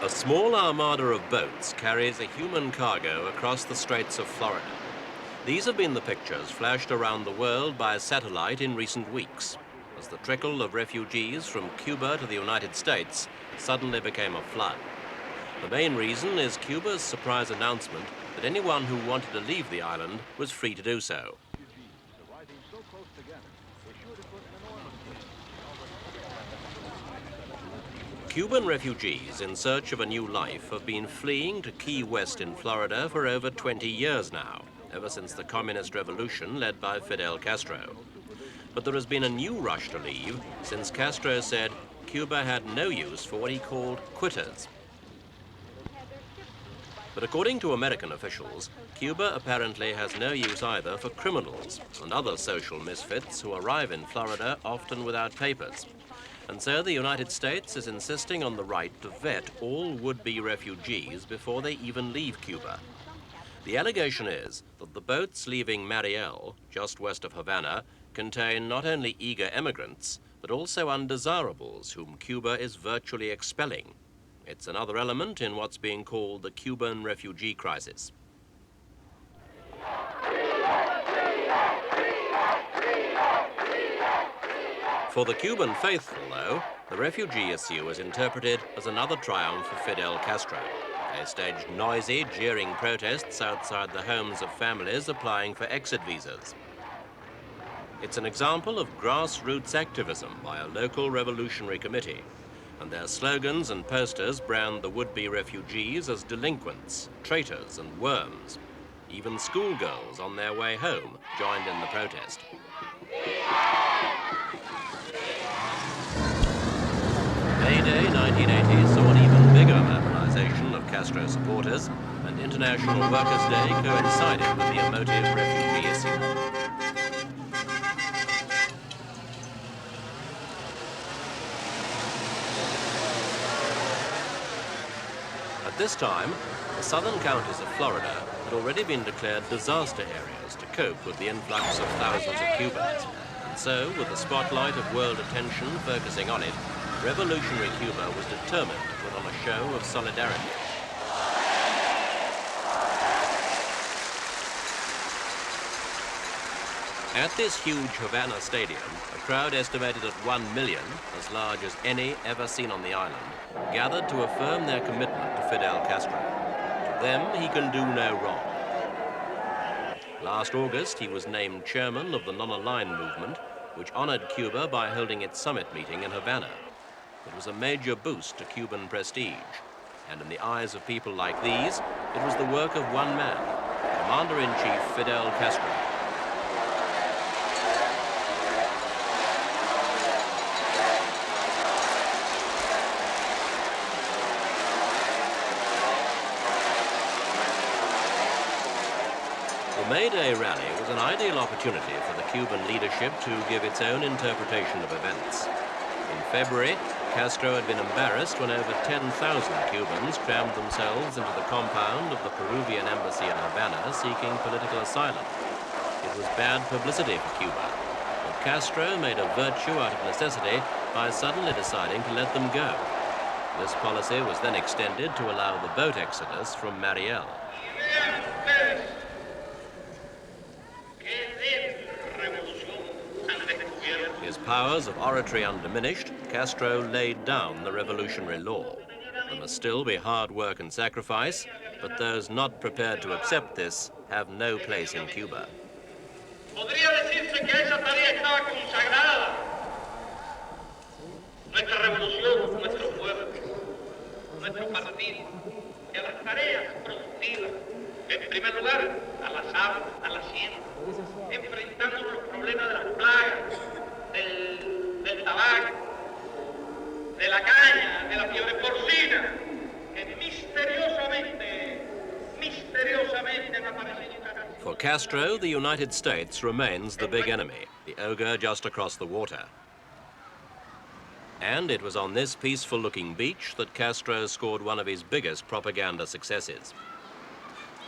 A small armada of boats carries a human cargo across the Straits of Florida. These have been the pictures flashed around the world by satellite in recent weeks, as the trickle of refugees from Cuba to the United States suddenly became a flood. The main reason is Cuba's surprise announcement that anyone who wanted to leave the island was free to do so. Cuban refugees in search of a new life have been fleeing to Key West in Florida for over 20 years now, ever since the communist revolution led by Fidel Castro. But there has been a new rush to leave since Castro said Cuba had no use for what he called quitters. But according to American officials, Cuba apparently has no use either for criminals and other social misfits who arrive in Florida often without papers. And so the United States is insisting on the right to vet all would-be refugees before they even leave Cuba. The allegation is that the boats leaving Mariel, just west of Havana, contain not only eager emigrants, but also undesirables whom Cuba is virtually expelling. It's another element in what's being called the Cuban refugee crisis. For the Cuban faithful, though, the refugee issue is interpreted as another triumph for Fidel Castro. They staged noisy, jeering protests outside the homes of families applying for exit visas. It's an example of grassroots activism by a local revolutionary committee, and their slogans and posters brand the would-be refugees as delinquents, traitors, and worms. Even schoolgirls on their way home joined in the protest. May Day 1980 saw an even bigger mobilization of Castro supporters, and International Workers' Day coincided with the emotive refugee issue. At this time, the southern counties of Florida had already been declared disaster areas to cope with the influx of thousands of Cubans. And so, with the spotlight of world attention focusing on it, revolutionary Cuba was determined to put on a show of solidarity. At this huge Havana stadium, a crowd estimated at 1 million, as large as any ever seen on the island, gathered to affirm their commitment to Fidel Castro. To them, he can do no wrong. Last August, he was named chairman of the Non-Aligned movement, which honored Cuba by holding its summit meeting in Havana. It was a major boost to Cuban prestige, and in the eyes of people like these, it was the work of one man, Commander-in-Chief Fidel Castro. The May Day rally was an ideal opportunity for the Cuban leadership to give its own interpretation of events. In February, Castro had been embarrassed when over 10,000 Cubans crammed themselves into the compound of the Peruvian embassy in Havana seeking political asylum. It was bad publicity for Cuba, but Castro made a virtue out of necessity by suddenly deciding to let them go. This policy was then extended to allow the boat exodus from Mariel. His powers of oratory undiminished, Castro laid down the revolutionary law. There must still be hard work and sacrifice, but those not prepared to accept this have no place in Cuba. Podría decirse que esa tarea estaba consagrada. Nuestra revolución, nuestro pueblo, nuestro partido, y a las tareas productivas. En primer lugar, a las aves, a la siembra, enfrentando los problemas de las plagas, del tabaco, de la caña, de la fiebre porcina, que misteriosamente han aparecido. For Castro, the United States remains the big enemy, the ogre just across the water. And it was on this peaceful-looking beach that Castro scored one of his biggest propaganda successes.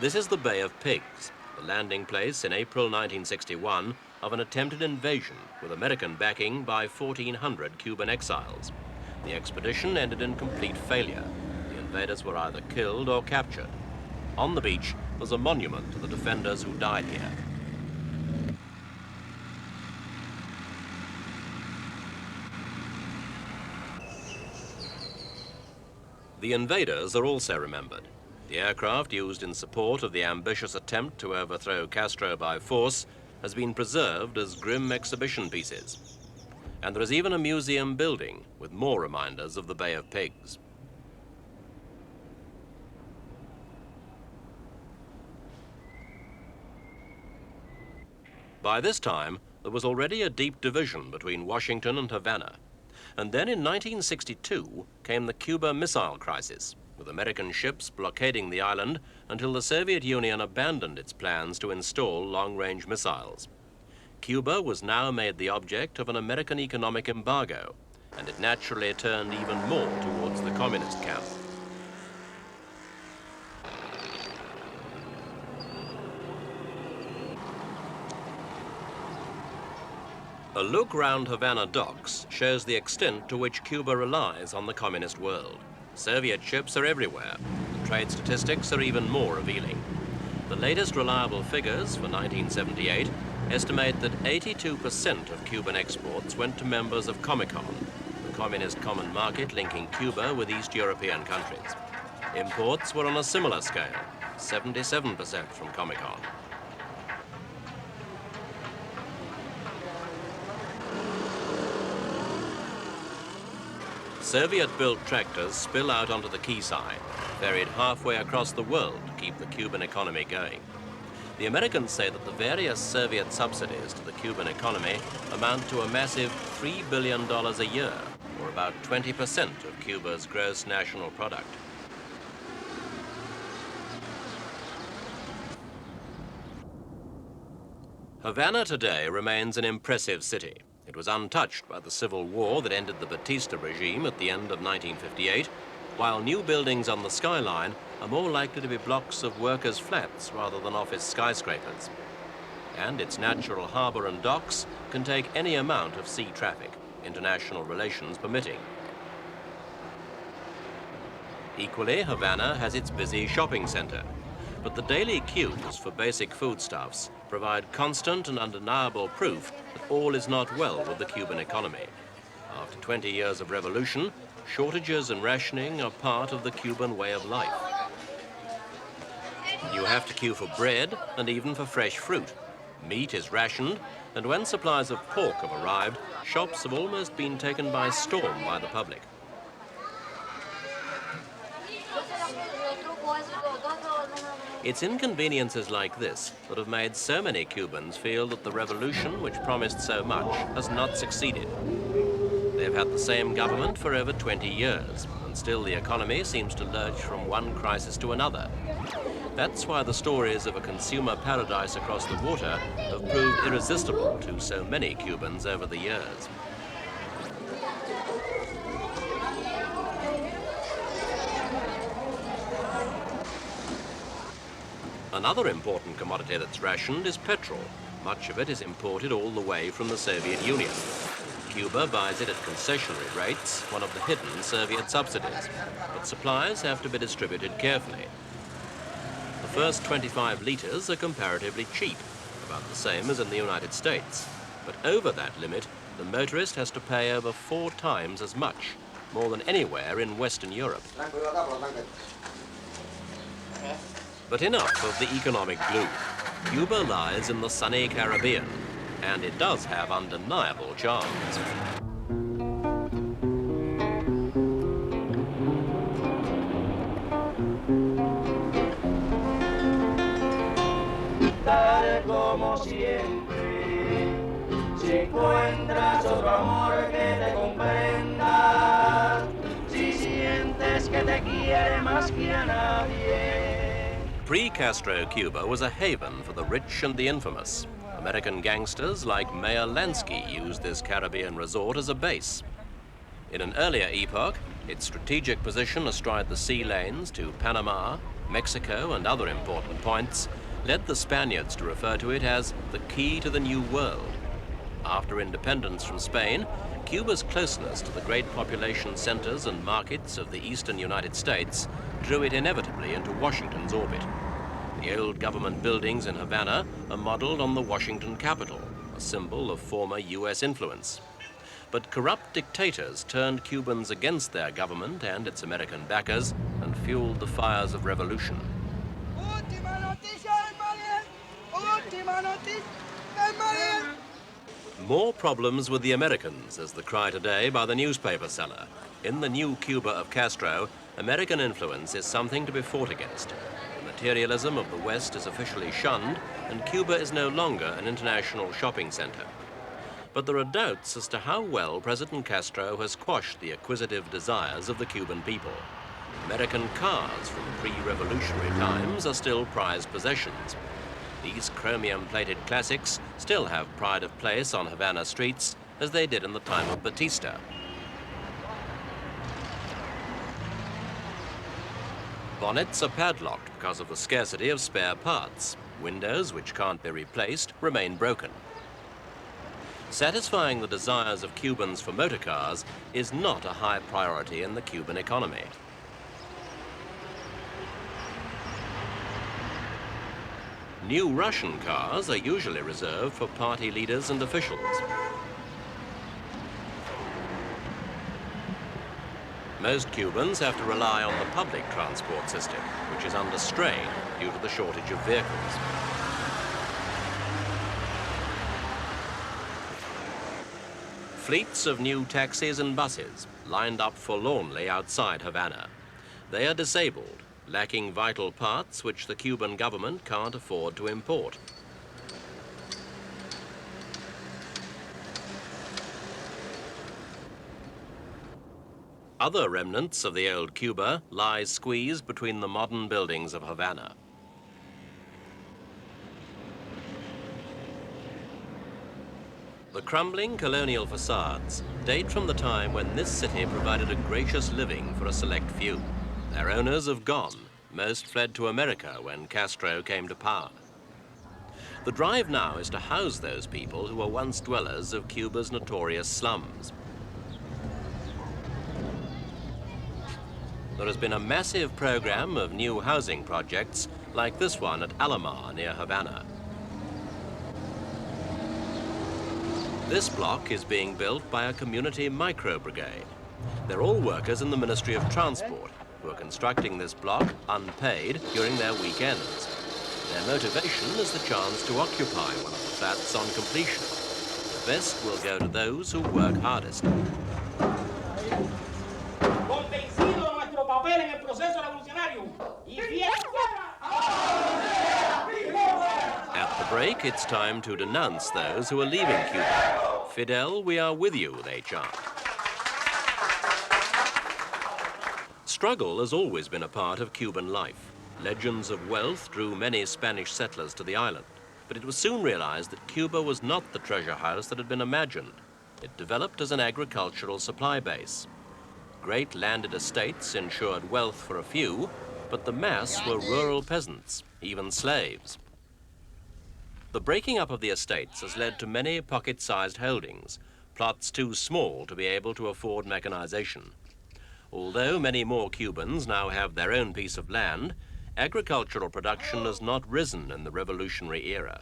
This is the Bay of Pigs, the landing place in April 1961 of an attempted invasion with American backing by 1,400 Cuban exiles. The expedition ended in complete failure. The invaders were either killed or captured. On the beach was a monument to the defenders who died here. The invaders are also remembered. The aircraft used in support of the ambitious attempt to overthrow Castro by force has been preserved as grim exhibition pieces. And there is even a museum building with more reminders of the Bay of Pigs. By this time, there was already a deep division between Washington and Havana. And then in 1962 came the Cuba Missile Crisis, with American ships blockading the island until the Soviet Union abandoned its plans to install long-range missiles. Cuba was now made the object of an American economic embargo, and it naturally turned even more towards the communist camp. A look round Havana docks shows the extent to which Cuba relies on the communist world. Soviet ships are everywhere. The trade statistics are even more revealing. The latest reliable figures for 1978 estimate that 82% of Cuban exports went to members of Comecon, the communist common market linking Cuba with East European countries. Imports were on a similar scale, 77% from Comecon. Soviet-built tractors spill out onto the quayside, ferried halfway across the world to keep the Cuban economy going. The Americans say that the various Soviet subsidies to the Cuban economy amount to a massive $3 billion a year, or about 20% of Cuba's gross national product. Havana today remains an impressive city. It was untouched by the civil war that ended the Batista regime at the end of 1958, while new buildings on the skyline are more likely to be blocks of workers' flats rather than office skyscrapers. And its natural harbor and docks can take any amount of sea traffic, international relations permitting. Equally, Havana has its busy shopping center, but the daily queues for basic foodstuffs provide constant and undeniable proof that all is not well with the Cuban economy. After 20 years of revolution, shortages and rationing are part of the Cuban way of life. You have to queue for bread and even for fresh fruit. Meat is rationed, and when supplies of pork have arrived, shops have almost been taken by storm by the public. It's inconveniences like this that have made so many Cubans feel that the revolution, which promised so much, has not succeeded. They've had the same government for over 20 years, and still the economy seems to lurch from one crisis to another. That's why the stories of a consumer paradise across the water have proved irresistible to so many Cubans over the years. Another important commodity that's rationed is petrol. Much of it is imported all the way from the Soviet Union. Cuba buys it at concessionary rates, one of the hidden Soviet subsidies, but supplies have to be distributed carefully. The first 25 litres are comparatively cheap, about the same as in the United States. But over that limit, the motorist has to pay over 4 times as much, more than anywhere in Western Europe. But enough of the economic gloom. Cuba lies in the sunny Caribbean, and it does have undeniable charms. Como siempre, si encuentras otro amor que te comprenda, si sientes que te quiere más que a nadie. Pre-Castro Cuba was a haven for the rich and the infamous. American gangsters like Mayor Lansky used this Caribbean resort as a base. In an earlier epoch, its strategic position astride the sea lanes to Panama, Mexico, and other important points led the Spaniards to refer to it as the key to the New World. After independence from Spain, Cuba's closeness to the great population centers and markets of the eastern United States drew it inevitably into Washington's orbit. The old government buildings in Havana are modeled on the Washington Capitol, a symbol of former US influence. But corrupt dictators turned Cubans against their government and its American backers and fueled the fires of revolution. More problems with the Americans is the cry today by the newspaper seller. In the new Cuba of Castro, American influence is something to be fought against. The materialism of the West is officially shunned, and Cuba is no longer an international shopping center. But there are doubts as to how well President Castro has quashed the acquisitive desires of the Cuban people. American cars from pre-revolutionary times are still prized possessions. These chromium-plated classics still have pride of place on Havana streets, as they did in the time of Batista. Bonnets are padlocked because of the scarcity of spare parts. Windows, which can't be replaced, remain broken. Satisfying the desires of Cubans for motor cars is not a high priority in the Cuban economy. New Russian cars are usually reserved for party leaders and officials. Most Cubans have to rely on the public transport system, which is under strain due to the shortage of vehicles. Fleets of new taxis and buses lined up forlornly outside Havana. They are disabled, lacking vital parts which the Cuban government can't afford to import. Other remnants of the old Cuba lie squeezed between the modern buildings of Havana. The crumbling colonial facades date from the time when this city provided a gracious living for a select few. Their owners have gone. Most fled to America when Castro came to power. The drive now is to house those people who were once dwellers of Cuba's notorious slums. There has been a massive program of new housing projects like this one at Alamar near Havana. This block is being built by a community micro-brigade. They're all workers in the Ministry of Transport who are constructing this block unpaid during their weekends. Their motivation is the chance to occupy one of the flats on completion. The best will go to those who work hardest. At the break, it's time to denounce those who are leaving Cuba. Fidel, we are with you, they chant. Struggle has always been a part of Cuban life. Legends of wealth drew many Spanish settlers to the island, but it was soon realized that Cuba was not the treasure house that had been imagined. It developed as an agricultural supply base. Great landed estates ensured wealth for a few, but the mass were rural peasants, even slaves. The breaking up of the estates has led to many pocket-sized holdings, plots too small to be able to afford mechanization. Although many more Cubans now have their own piece of land, agricultural production has not risen in the revolutionary era.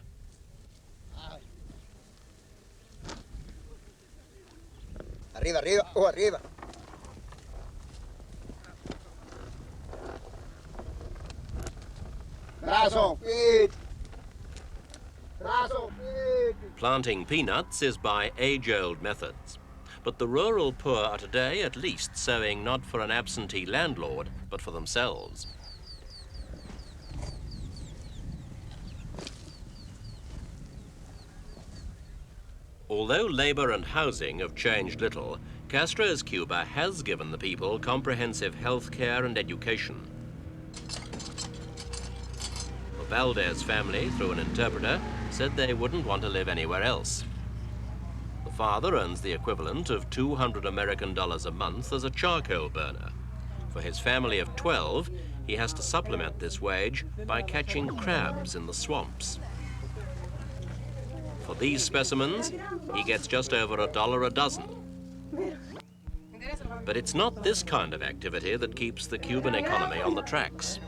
Arriba, arriba, oh, arriba. Brazo, feet. Brazo, feet. Planting peanuts is by age-old methods. But the rural poor are today at least sowing not for an absentee landlord, but for themselves. Although labor and housing have changed little, Castro's Cuba has given the people comprehensive health care and education. The Valdez family, through an interpreter, said they wouldn't want to live anywhere else. The father earns the equivalent of $200 American a month as a charcoal burner. For his family of 12, he has to supplement this wage by catching crabs in the swamps. For these specimens, he gets just over $1 a dozen. But it's not this kind of activity that keeps the Cuban economy on the tracks.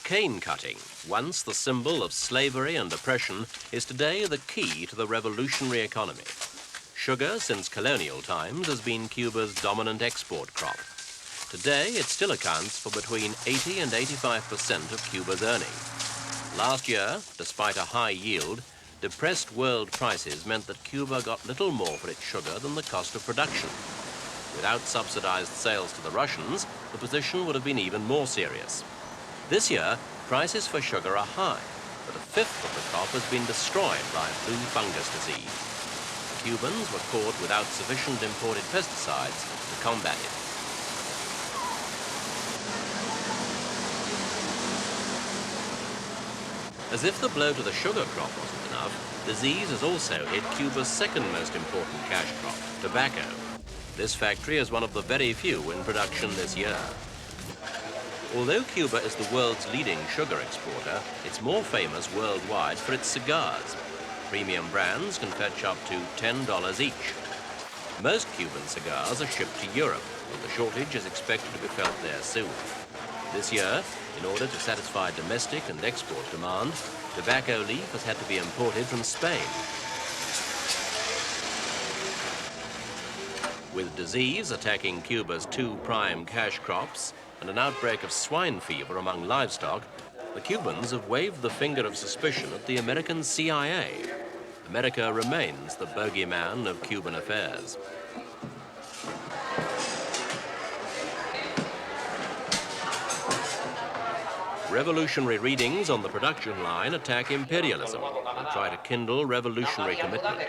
Cane cutting, once the symbol of slavery and oppression, is today the key to the revolutionary economy. Sugar, since colonial times, has been Cuba's dominant export crop. Today, it still accounts for between 80 and 85% of Cuba's earnings. Last year, despite a high yield, depressed world prices meant that Cuba got little more for its sugar than the cost of production. Without subsidized sales to the Russians, the position would have been even more serious. This year, prices for sugar are high, but a fifth of the crop has been destroyed by blue fungus disease. The Cubans were caught without sufficient imported pesticides to combat it. As if the blow to the sugar crop wasn't enough, disease has also hit Cuba's second most important cash crop, tobacco. This factory is one of the very few in production this year. Although Cuba is the world's leading sugar exporter, it's more famous worldwide for its cigars. Premium brands can fetch up to $10 each. Most Cuban cigars are shipped to Europe, and the shortage is expected to be felt there soon. This year, in order to satisfy domestic and export demand, tobacco leaf has had to be imported from Spain. With disease attacking Cuba's two prime cash crops and an outbreak of swine fever among livestock, the Cubans have waved the finger of suspicion at the American CIA. America remains the bogeyman of Cuban affairs. Revolutionary readings on the production line attack imperialism and try to kindle revolutionary commitment.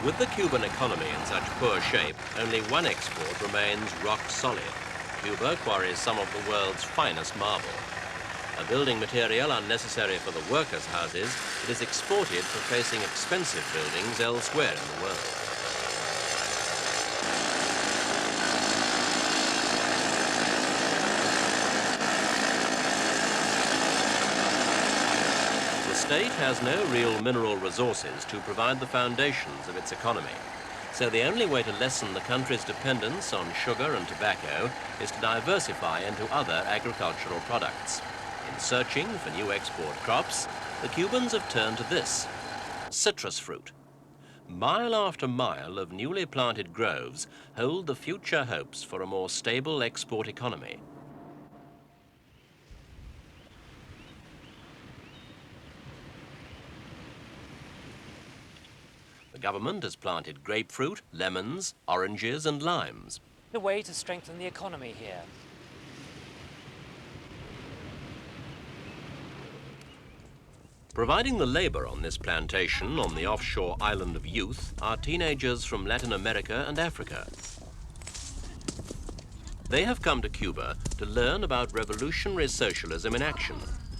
With the Cuban economy in such poor shape, only one export remains rock solid. Cuba quarries some of the world's finest marble. A building material unnecessary for the workers' houses, it is exported for facing expensive buildings elsewhere in the world. The state has no real mineral resources to provide the foundations of its economy. So the only way to lessen the country's dependence on sugar and tobacco is to diversify into other agricultural products. In searching for new export crops, the Cubans have turned to this: citrus fruit. Mile after mile of newly planted groves hold the future hopes for a more stable export economy. The government has planted grapefruit, lemons, oranges and limes. A way to strengthen the economy here. Providing the labor on this plantation on the offshore island of Youth are teenagers from Latin America and Africa. They have come to Cuba to learn about revolutionary socialism in action,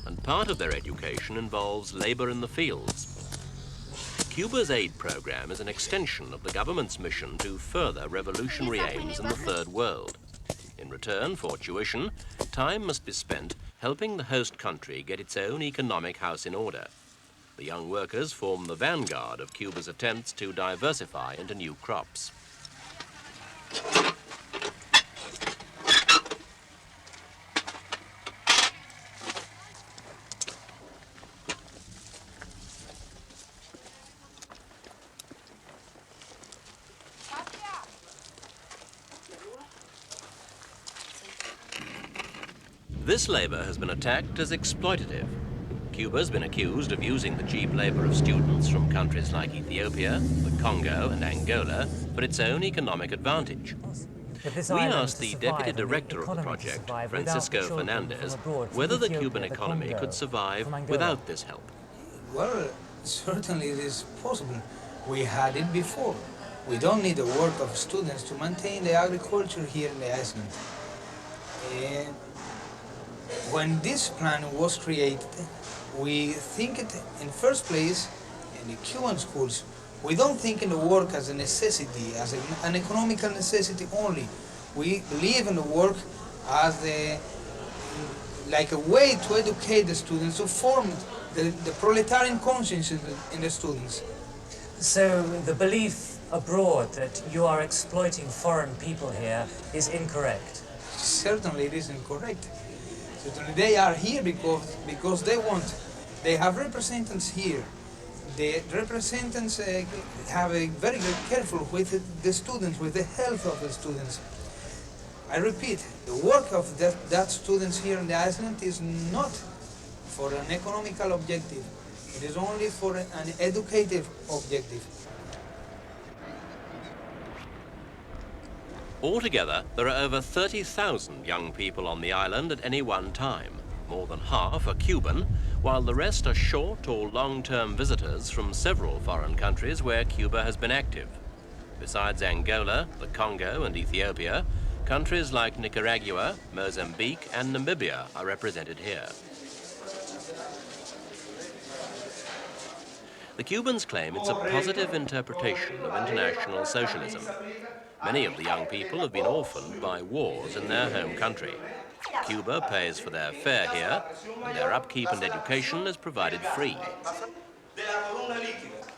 and part of their education involves labor in the fields. Cuba's aid program is an extension of the government's mission to further revolutionary aims in the Third World. In return for tuition, time must be spent helping the host country get its own economic house in order. The young workers form the vanguard of Cuba's attempts to diversify into new crops. This labor has been attacked as exploitative. Cuba's been accused of using the cheap labor of students from countries like Ethiopia, the Congo and Angola for its own economic advantage. We asked the deputy director of the project, Francisco Fernandez, whether the Cuban economy could survive without this help. Well, certainly it is possible. We had it before. We don't need the work of students to maintain the agriculture here in the island. When this plan was created, we think it in first place in the Cuban schools. We don't think in the work as a necessity, as an economical necessity only. We believe in the work as like a way to educate the students, to form the proletarian conscience in the students. So the belief abroad that you are exploiting foreign people here is incorrect? Certainly it is incorrect. Certainly they are here because they want. They have representatives here. The representatives have a very careful with the students, with the health of the students. I repeat, the work of that students here in the island is not for an economical objective. It is only for an educative objective. Altogether, there are over 30,000 young people on the island at any one time. More than half are Cuban, while the rest are short or long-term visitors from several foreign countries where Cuba has been active. Besides Angola, the Congo and Ethiopia, countries like Nicaragua, Mozambique and Namibia are represented here. The Cubans claim it's a positive interpretation of international socialism. Many of the young people have been orphaned by wars in their home country. Cuba pays for their fare here, and their upkeep and education is provided free.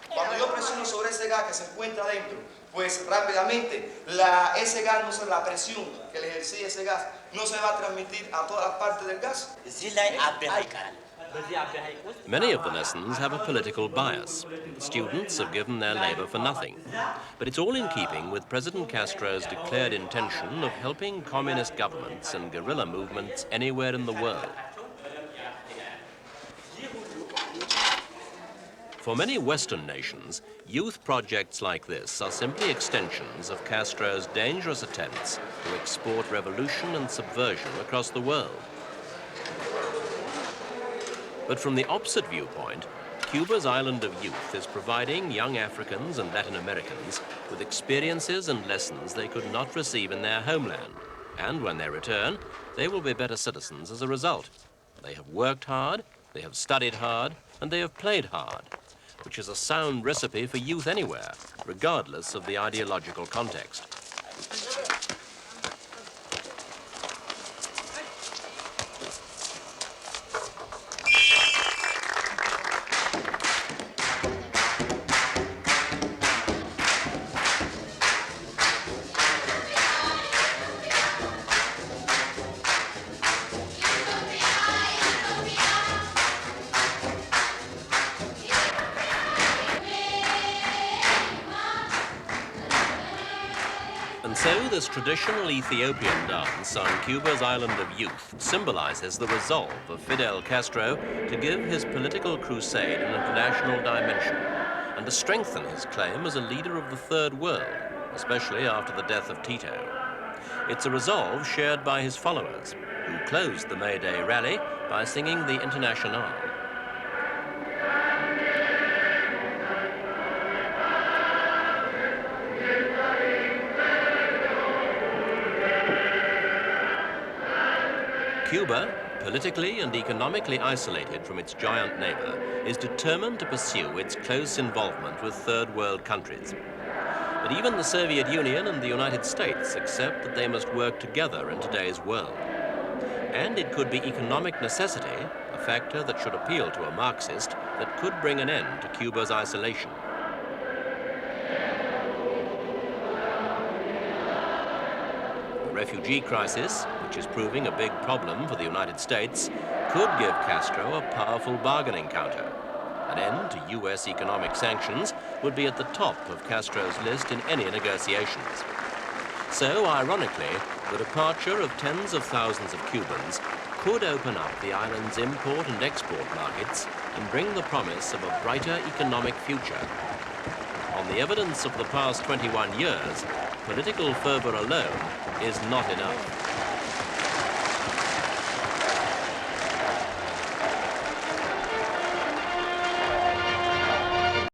Cuando yo presiono sobre ese gas que se encuentra dentro, pues rápidamente ese gas, la presión que le ejerce ese gas no se va a transmitir a todas las partes del gas. Many of the lessons have a political bias. The students have given their labor for nothing. But it's all in keeping with President Castro's declared intention of helping communist governments and guerrilla movements anywhere in the world. For many Western nations, youth projects like this are simply extensions of Castro's dangerous attempts to export revolution and subversion across the world. But from the opposite viewpoint, Cuba's Island of Youth is providing young Africans and Latin Americans with experiences and lessons they could not receive in their homeland. And when they return, they will be better citizens as a result. They have worked hard, they have studied hard, and they have played hard, which is a sound recipe for youth anywhere, regardless of the ideological context. And so this traditional Ethiopian dance on Cuba's Island of Youth symbolizes the resolve of Fidel Castro to give his political crusade an international dimension and to strengthen his claim as a leader of the Third World, especially after the death of Tito. It's a resolve shared by his followers, who closed the May Day rally by singing the Internationale. Cuba, politically and economically isolated from its giant neighbor, is determined to pursue its close involvement with third world countries. But even the Soviet Union and the United States accept that they must work together in today's world. And it could be economic necessity, a factor that should appeal to a Marxist, that could bring an end to Cuba's isolation. The refugee crisis, which is proving a big problem for the United States, could give Castro a powerful bargaining counter. An end to US economic sanctions would be at the top of Castro's list in any negotiations. So, ironically, the departure of tens of thousands of Cubans could open up the island's import and export markets and bring the promise of a brighter economic future. On the evidence of the past 21 years, political fervor alone is not enough.